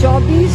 24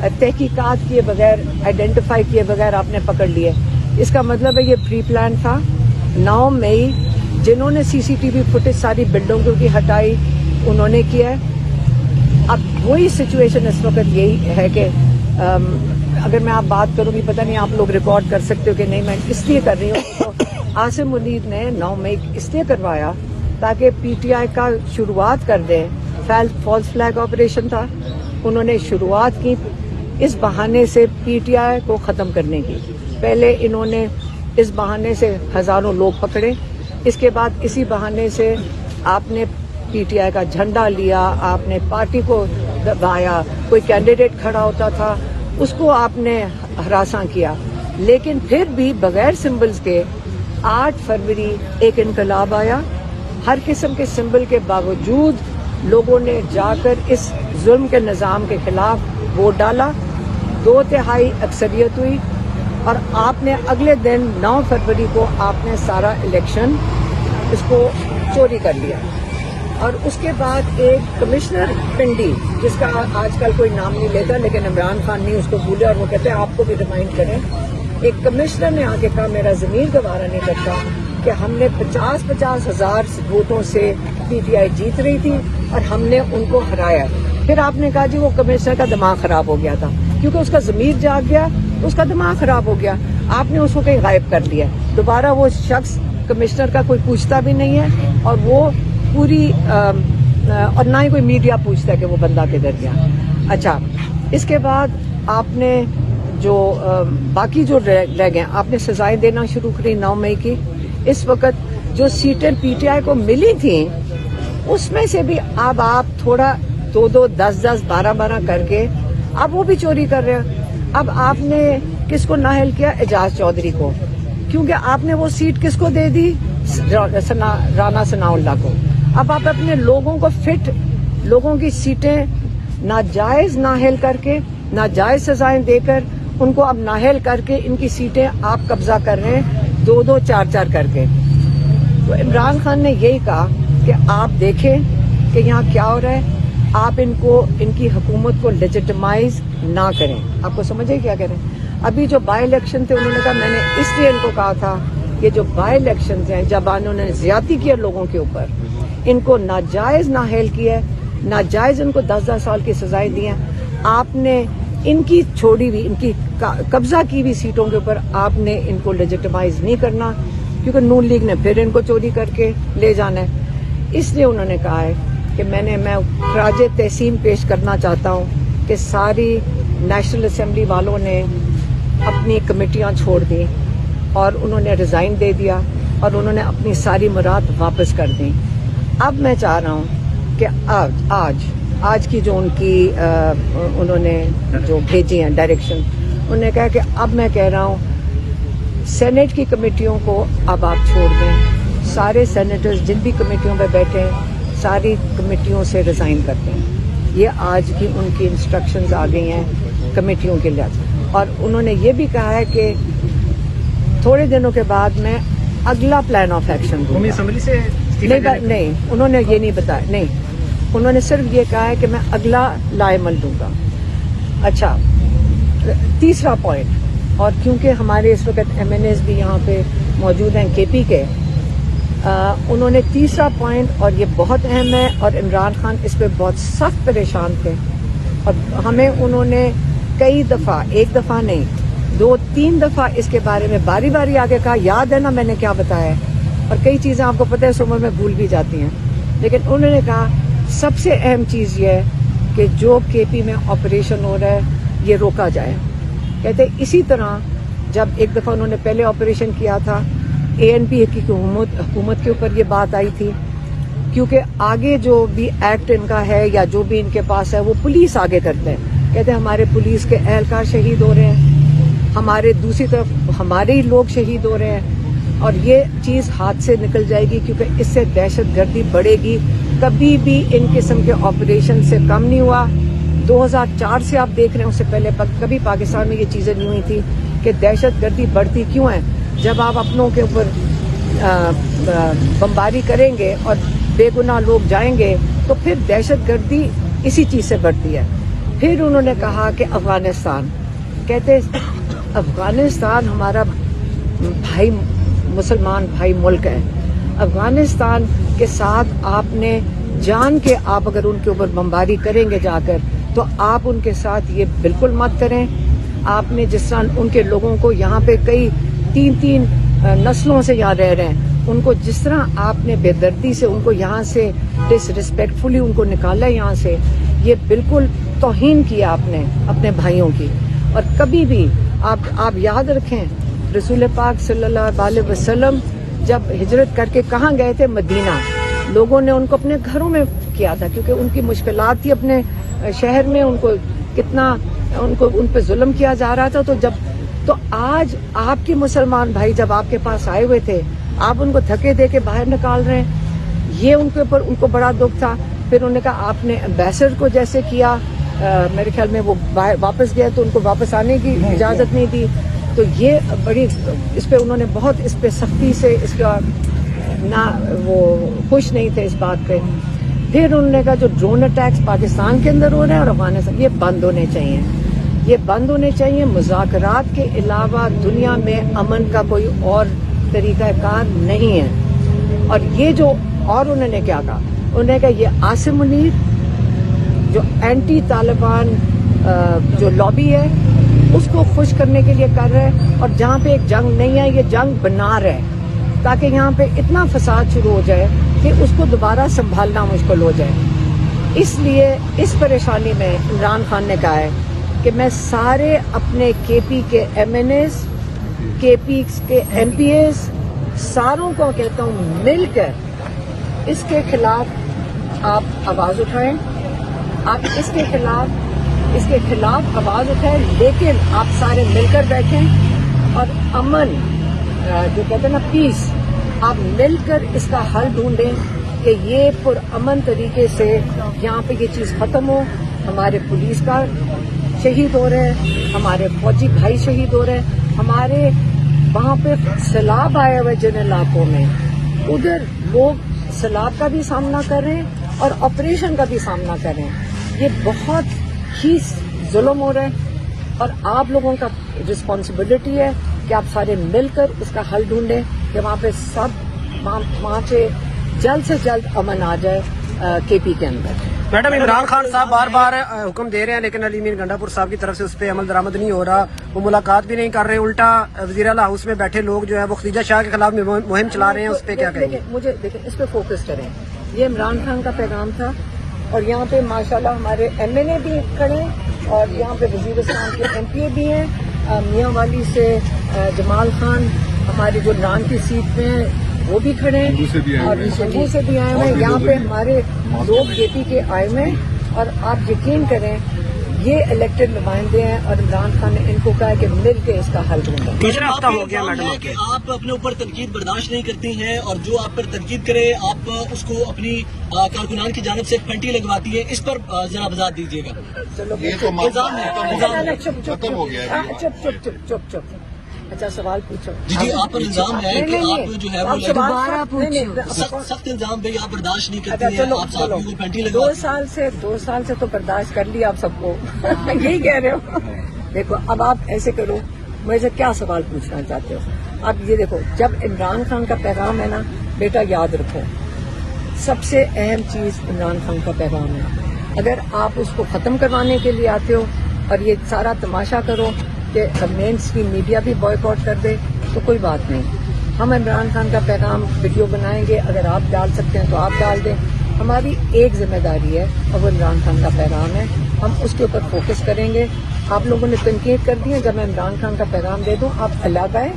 تحقیقات کیے بغیر, آئیڈینٹیفائی کیے بغیر آپ نے پکڑ لیے. اس کا مطلب ہے یہ پری پلان تھا. 9 مئی جنہوں نے سی سی ٹی وی فوٹیج ساری بلڈنگوں کی ہٹائی انہوں نے کیا ہے. اب وہی سچویشن اس وقت یہی ہے کہ اگر میں آپ بات کروں گی, پتہ نہیں آپ لوگ ریکارڈ کر سکتے ہو کہ نہیں, میں اس لیے کر رہی ہوں. تو عاصم منیر نے 9 مئی اس لیے کروایا تاکہ پی ٹی آئی کا شروعات کر دیں. فالس فلیگ آپریشن تھا, انہوں نے شروعات کی اس بہانے سے پی ٹی آئی کو ختم کرنے کی. پہلے انہوں نے اس بہانے سے ہزاروں لوگ پکڑے, اس کے بعد اسی بہانے سے آپ نے پی ٹی آئی کا جھنڈا لیا, آپ نے پارٹی کو دبایا, کوئی کینڈیڈیٹ کھڑا ہوتا تھا اس کو آپ نے ہراساں کیا. لیکن پھر بھی بغیر سمبلز کے 8 فروری ایک انقلاب آیا. ہر قسم کے سمبل کے باوجود لوگوں نے جا کر اس ظلم کے نظام کے خلاف ووٹ ڈالا. 2/3 اکثریت ہوئی اور آپ نے اگلے دن 9 فروری کو آپ نے سارا الیکشن اس کو چوری کر لیا. اور اس کے بعد ایک کمشنر پنڈی, جس کا آج کل کوئی نام نہیں لیتا لیکن عمران خان نہیں اس کو بھولے اور وہ کہتے ہیں آپ کو بھی ریمائنڈ کریں, ایک کمشنر نے آگے کہا میرا ضمیر گوارا نہیں کرتا کہ ہم نے 50 ہزار ووٹوں سے پی ٹی آئی جیت رہی تھی اور ہم نے ان کو ہرایا. پھر آپ نے کہا جی وہ کمشنر کا دماغ خراب ہو گیا تھا, کیونکہ اس کا ضمیر جاگ گیا تو اس کا دماغ خراب ہو گیا. آپ نے اس کو کہیں غائب کر لیا. دوبارہ وہ شخص کمشنر کا کوئی پوچھتا بھی نہیں ہے اور وہ پوری اور نہ ہی کوئی میڈیا پوچھتا ہے کہ وہ بندہ کدھر گیا. اچھا, اس کے بعد آپ نے جو باقی جو رہ گئے آپ نے سزائیں دینا شروع کری 9 مئی کی. اس وقت جو سیٹیں پی ٹی آئی کو ملی تھیں اس میں سے بھی اب آپ تھوڑا 2 10 12 کر کے اب وہ بھی چوری کر رہے ہیں. اب آپ نے کس کو نااہل کیا؟ اعجاز چودھری کو, کیونکہ آپ نے وہ سیٹ کس کو دے دی؟ رانا ثناء اللہ کو. اب آپ اپنے لوگوں کو لوگوں کی سیٹیں ناجائز نااہل کر کے, ناجائز سزائیں دے کر ان کو اب نااہل کر کے ان کی سیٹیں آپ قبضہ کر رہے ہیں 2 4 کر کے. تو عمران خان نے یہی کہا کہ آپ دیکھیں کہ یہاں کیا ہو رہا ہے, آپ ان کی حکومت کو لیجیٹمائز نہ کریں. آپ کو سمجھے کیا کہہ رہے ہیں؟ ابھی جو بائی الیکشن تھے انہوں نے کہا میں نے اس لیے ان کو کہا تھا کہ جو بائی الیکشن ہیں جب انہوں نے زیادتی کیا لوگوں کے اوپر, ان کو ناجائز نااہل کیا ہے, ناجائز ان کو 10 سال کی سزائیں دی ہیں, آپ نے ان کی چھوڑی ہوئی ان کی قبضہ کی ہوئی سیٹوں کے اوپر آپ نے ان کو لیجیٹمائز نہیں کرنا, کیونکہ نون لیگ نے پھر ان کو چوری کر کے لے جانا ہے. اس لیے انہوں نے کہا ہے کہ میں خراج تحسین پیش کرنا چاہتا ہوں کہ ساری نیشنل اسمبلی والوں نے اپنی کمیٹیاں چھوڑ دی اور انہوں نے ریزائن دے دیا اور انہوں نے اپنی ساری مراد واپس کر دیں. اب میں چاہ رہا ہوں کہ آج کی جو ان کی انہوں نے جو بھیجی ہیں ڈائریکشن, انہوں نے کہا کہ اب میں کہہ رہا ہوں سینٹ کی کمیٹیوں کو اب آپ چھوڑ دیں. سارے سینیٹرز جن بھی کمیٹیوں پہ بیٹھے ہیں ساری کمیٹیوں سے ریزائن کرتے ہیں. یہ آج کی ان کی انسٹرکشنز آ گئی ہیں کمیٹیوں کے لحاظ. اور انہوں نے یہ بھی کہا ہے کہ تھوڑے دنوں کے بعد میں اگلا پلان آف ایکشن دوں گا. نہیں, انہوں نے یہ نہیں بتایا. نہیں, انہوں نے صرف یہ کہا ہے کہ میں اگلا لائمل دوں گا. اچھا, تیسرا پوائنٹ, اور کیونکہ ہمارے اس وقت ایم این ایز بھی یہاں پہ موجود ہیں کے پی کے, انہوں نے تیسرا پوائنٹ, اور یہ بہت اہم ہے اور عمران خان اس پہ بہت سخت پریشان تھے اور ہمیں انہوں نے کئی دفعہ, ایک دفعہ نہیں 2-3 دفعہ اس کے بارے میں باری باری آگے کہا. یاد ہے نا میں نے کیا بتایا ہے, اور کئی چیزیں آپ کو پتہ ہے اس عمر میں بھول بھی جاتی ہیں. لیکن انہوں نے کہا سب سے اہم چیز یہ ہے کہ جو کے پی میں آپریشن ہو رہا ہے یہ روکا جائے. کہتے اسی طرح جب ایک دفعہ انہوں نے پہلے آپریشن کیا تھا اے این پی کی حکومت کے اوپر یہ بات آئی تھی, کیونکہ آگے جو بھی ایکٹ ان کا ہے یا جو بھی ان کے پاس ہے وہ پولیس آگے کرتے ہیں. کہتے ہیں ہمارے پولیس کے اہلکار شہید ہو رہے ہیں, ہمارے دوسری طرف ہمارے ہی لوگ شہید ہو رہے ہیں, اور یہ چیز ہاتھ سے نکل جائے گی کیونکہ اس سے دہشت گردی بڑھے گی. کبھی بھی ان قسم کے آپریشن سے کم نہیں ہوا. 2004 سے آپ دیکھ رہے ہیں, اس سے پہلے کبھی پاکستان میں یہ چیزیں نہیں ہوئی تھی کہ دہشت گردی بڑھتی کیوں ہے. جب آپ اپنوں کے اوپر بمباری کریں گے اور بے گناہ لوگ جائیں گے تو پھر دہشت گردی اسی چیز سے بڑھتی ہے. پھر انہوں نے کہا کہ افغانستان، کہتے افغانستان ہمارا بھائی مسلمان بھائی ملک ہے، افغانستان کے ساتھ آپ نے جان کے آپ اگر ان کے اوپر بمباری کریں گے جا کر تو آپ ان کے ساتھ یہ بالکل مت کریں. آپ نے جس طرح ان کے لوگوں کو یہاں پہ کئی 3 نسلوں سے یہاں رہ رہے ہیں، ان کو جس طرح آپ نے بے دردی سے ان کو یہاں سے ڈس ریسپیکٹفلی ان کو نکالا یہاں سے، یہ بالکل توہین کیا آپ نے اپنے بھائیوں کی. اور کبھی بھی آپ یاد رکھیں رسول پاک صلی اللہ علیہ وسلم جب ہجرت کر کے کہاں گئے تھے؟ مدینہ. لوگوں نے ان کو اپنے گھروں میں کیا تھا کیونکہ ان کی مشکلات تھی اپنے شہر میں، ان کو کتنا ان پہ ظلم کیا جا رہا تھا. تو آج آپ کے مسلمان بھائی جب آپ کے پاس آئے ہوئے تھے، آپ ان کو دھکے دے کے باہر نکال رہے ہیں، یہ ان کے اوپر ان کو بڑا دکھ تھا. پھر انہوں نے کہا آپ نے ایمبیسڈر کو جیسے کیا، میرے خیال میں وہ واپس گئے تو ان کو واپس آنے کی اجازت نہیں دی. تو یہ بڑی اس پہ انہوں نے بہت اس پہ سختی سے اس کا نہ وہ خوش نہیں تھے اس بات پہ. پھر انہوں نے کہا جو ڈرون اٹیکس پاکستان کے اندر ہو رہے ہیں اور افغانستان، یہ بند ہونے چاہیے، یہ بند ہونے چاہیے. مذاکرات کے علاوہ دنیا میں امن کا کوئی اور طریقہ کار نہیں ہے. اور یہ جو اور انہوں نے کیا کہا، انہوں نے کہا یہ عاصم منیر جو اینٹی طالبان جو لابی ہے اس کو خوش کرنے کے لیے کر رہے ہیں، اور جہاں پہ ایک جنگ نہیں ہے یہ جنگ بنا رہے تاکہ یہاں پہ اتنا فساد شروع ہو جائے کہ اس کو دوبارہ سنبھالنا مشکل ہو جائے. اس لیے اس پریشانی میں عمران خان نے کہا ہے کہ میں سارے اپنے کے پی کے ایم این ایز، کے پی کے ایم پی ایز ساروں کو کہتا ہوں مل کر اس کے خلاف آپ آواز اٹھائیں، آپ اس کے خلاف آواز اٹھائیں، لیکن آپ سارے مل کر بیٹھیں اور امن جو کہتے ہیں نا پیس، آپ مل کر اس کا حل ڈھونڈیں کہ یہ پرامن طریقے سے یہاں پہ یہ چیز ختم ہو. ہمارے پولیس کا شہید ہو رہے ہیں، ہمارے فوجی بھائی شہید ہو رہے ہیں، ہمارے وہاں پہ سیلاب آئے ہوئے جن علاقوں میں ادھر لوگ سیلاب کا بھی سامنا کر رہے ہیں اور آپریشن کا بھی سامنا کر رہے ہیں. یہ بہت ہی ظلم ہو رہا ہے اور آپ لوگوں کا رسپانسبلٹی ہے کہ آپ سارے مل کر اس کا حل ڈھونڈیں کہ وہاں پہ وہاں پہ جلد سے جلد امن آ جائے کے پی کے اندر. میڈم عمران خان صاحب بار بار حکم دے رہے ہیں لیکن علی میر گنڈا پور صاحب کی طرف سے اس پہ عمل درآمد نہیں ہو رہا، وہ ملاقات بھی نہیں کر رہے، الٹا وزیراعلیٰ ہاؤس میں بیٹھے لوگ جو ہے وہ خدیجہ شاہ کے خلاف مہم چلا رہے ہیں، اس پہ کیا کہیں گے؟ مجھے دیکھیں اس پہ فوکس کریں. یہ عمران خان کا پیغام تھا اور یہاں پہ ماشاءاللہ ہمارے ایم این اے بھی کھڑے ہیں اور یہاں پہ وزیرستان کے ایم پی اے بھی ہیں. میاں والی سے جمال خان ہمارے جو نان کی سیٹ پہ ہیں وہ بھی کھڑے ہیں اور سنجو سے بھی آئے ہوئے ہیں. یہاں پہ ہمارے لوگ کے پی کے آئے ہوئے ہیں اور آپ یقین کریں یہ الیکٹڈ نمائندے ہیں اور عمران خان نے ان کو کہا کہ مل کے اس کا حل ڈھونڈیں. تیسرا ہفتہ ہو گیا میڈم کہ آپ اپنے اوپر تنقید برداشت نہیں کرتی ہیں اور جو آپ پر تنقید کرے آپ اس کو اپنی کارکنان کی جانب سے پھنٹی لگواتی ہے، اس پر ذرا وضاحت دیجیے گا. چلو الزام ہے ختم ہو گیا. چپ. اچھا سوال پوچھو. جی آپ پر الزام ہے کہ آپ جو ہے وہ دوبارہ پوچھو. سخت الزام بھائی آپ برداشت نہیں کرتی اچھا ہیں، چلو آپ صحافیوں کو پھنٹی 2 لگواتی ہیں. سال سے تو برداشت کر لیا آپ سب کو یہی کہہ رہے ہو. دیکھو اب آپ ایسے کرو، مجھے کیا سوال پوچھنا چاہتے ہو؟ اب یہ دیکھو جب عمران خان کا پیغام ہے نا بیٹا یاد رکھو سب سے اہم چیز عمران خان کا پیغام ہے. اگر آپ اس کو ختم کروانے کے لیے آتے ہو اور یہ سارا تماشا کرو کہ مین اسٹریم میڈیا بھی بوائکاٹ کر دے تو کوئی بات نہیں. ہم عمران خان کا پیغام ویڈیو بنائیں گے، اگر آپ ڈال سکتے ہیں تو آپ ڈال دیں. ہماری ایک ذمہ داری ہے اور وہ عمران خان کا پیغام ہے، ہم اس کے اوپر فوکس کریں گے. آپ لوگوں نے تنقید کر دی ہے، جب میں عمران خان کا پیغام دے دوں آپ الگ آئیں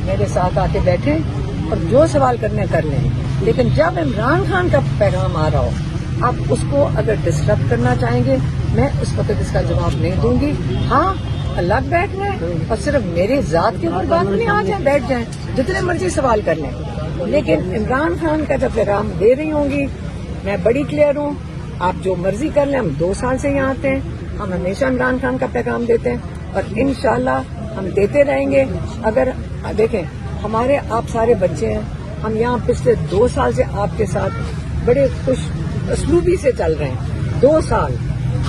میرے ساتھ آ کے بیٹھیں اور جو سوال کرنے کر لیں. لیکن جب عمران خان کا پیغام آ رہا ہو آپ اس کو اگر ڈسٹرب کرنا چاہیں گے میں اس وقت اس کا جواب نہیں دوں گی. ہاں الگ بیٹھ رہے ہیں اور صرف میری ذات کے اوپر بات نہیں، آ جائیں بیٹھ جائیں جتنے مرضی سوال کر لیں. لیکن عمران خان کا جب پیغام دے رہی ہوں گی میں بڑی کلیئر ہوں، آپ جو مرضی کر لیں. ہم 2 سال سے یہاں آتے ہیں، ہم ہمیشہ عمران خان کا پیغام دیتے ہیں اور انشاءاللہ ہم دیتے رہیں گے. اگر دیکھیں ہمارے آپ سارے بچے ہیں، ہم یہاں پچھلے 2 سال سے آپ کے ساتھ بڑے خوش اسلوبی سے چل رہے ہیں. 2 سال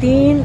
3